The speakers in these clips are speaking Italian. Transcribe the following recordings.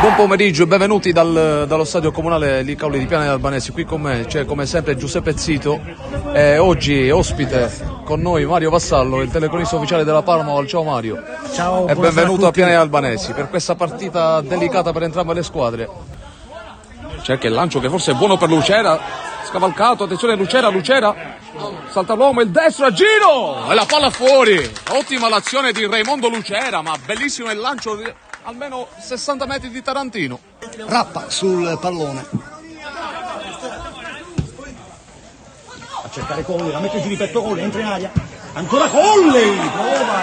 Buon pomeriggio e benvenuti dallo stadio comunale Liccauli di Piana degli Albanesi. Qui con me c'è come sempre Giuseppe Zito e oggi ospite con noi Mario Vassallo, il telecronista ufficiale della Parma. Ciao Mario. Ciao e benvenuto a a Piana degli Albanesi per questa partita delicata per entrambe le squadre. C'è anche il lancio che forse è buono per Lucera, scavalcato, attenzione Lucera, salta l'uomo, il destro a giro e la palla fuori. Ottima l'azione di Raimondo Lucera, ma bellissimo il lancio di almeno 60 metri di Tarantino. Rappa sul pallone a cercare Colli, la mette giù di petto Colli, entra in aria, ancora Colli, prova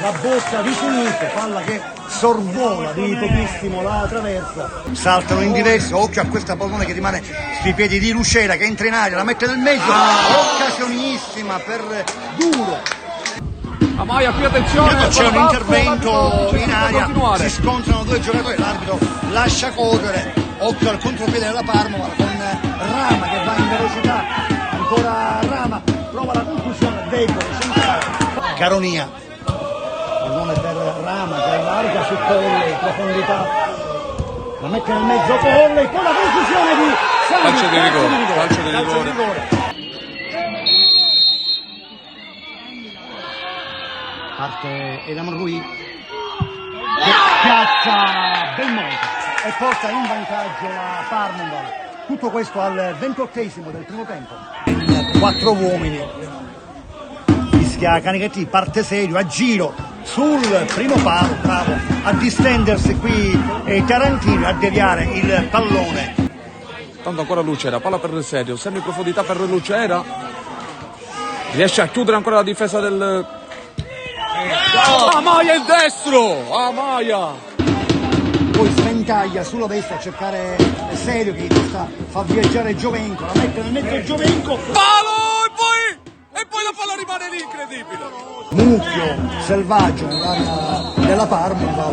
la botta di sinistra, palla che sorvola di pochissimo la traversa, saltano in diverso, occhio a questa pallone che rimane sui piedi di Lucera che entra in aria, la mette nel mezzo, occasionissima per Duro. Maia, qui attenzione, c'è un intervento in aria, si scontrano due giocatori, l'arbitro lascia correre, occhio al contropiede della Parma con Rama che va in velocità, ancora Rama, prova la conclusione, debole, centrale, Caronia, pallone per Rama che allarga su Colle, profondità, la mette nel mezzo Colle, con la conclusione di Sani, calcio di rigore. Parte Elam Rui che piazza Belmonte e porta in vantaggio la Parma. Tutto questo al 28esimo del primo tempo. 4 uomini. Fischia Canichetti, parte serio, a giro sul primo palo, bravo a distendersi qui Tarantino, a deviare il pallone. Tanto ancora Lucera, palla per il serio, semi profondità per Lucera. Riesce a chiudere ancora la difesa del... Maia il destro! Maia! Poi sventaglia sulla destra a cercare Serio che fa viaggiare Giovenco, la mette nel mezzo Giovenco. Palo! E poi la palla rimane lì, incredibile! Mucchio, selvaggio nell'area della Parma,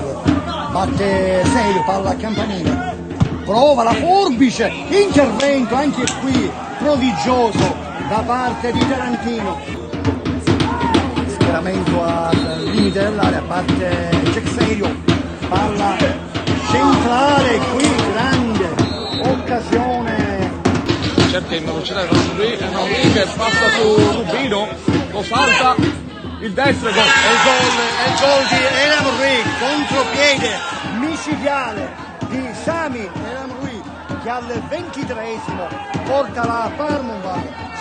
batte Serio, palla a campanile. Prova la forbice, intervento anche qui prodigioso da parte di Tarantino. Schieramento al limite dell'area, parte Serio, palla centrale qui, grande occasione. Cerca in velocità Henry che passa su Rubino, lo salta, il destro e gol. È il gol di Elam Rui, contropiede micidiale di Sami Elam Rui che al 23esimo porta la Parma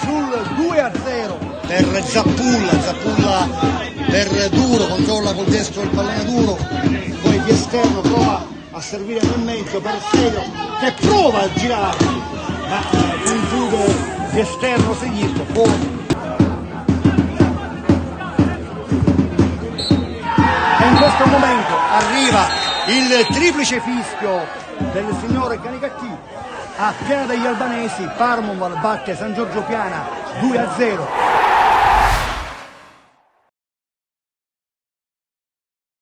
sul 2-0. Per Zappulla per Duro, controlla col destro il pallone Duro, poi di esterno prova a servire nel mezzo per Serio che prova a girare, ma conclude di esterno sinistro, fuori. E in questo momento arriva il triplice fischio del signore Canichetti a Piana degli Albanesi. Parma batte San Giorgio Piana 2-0.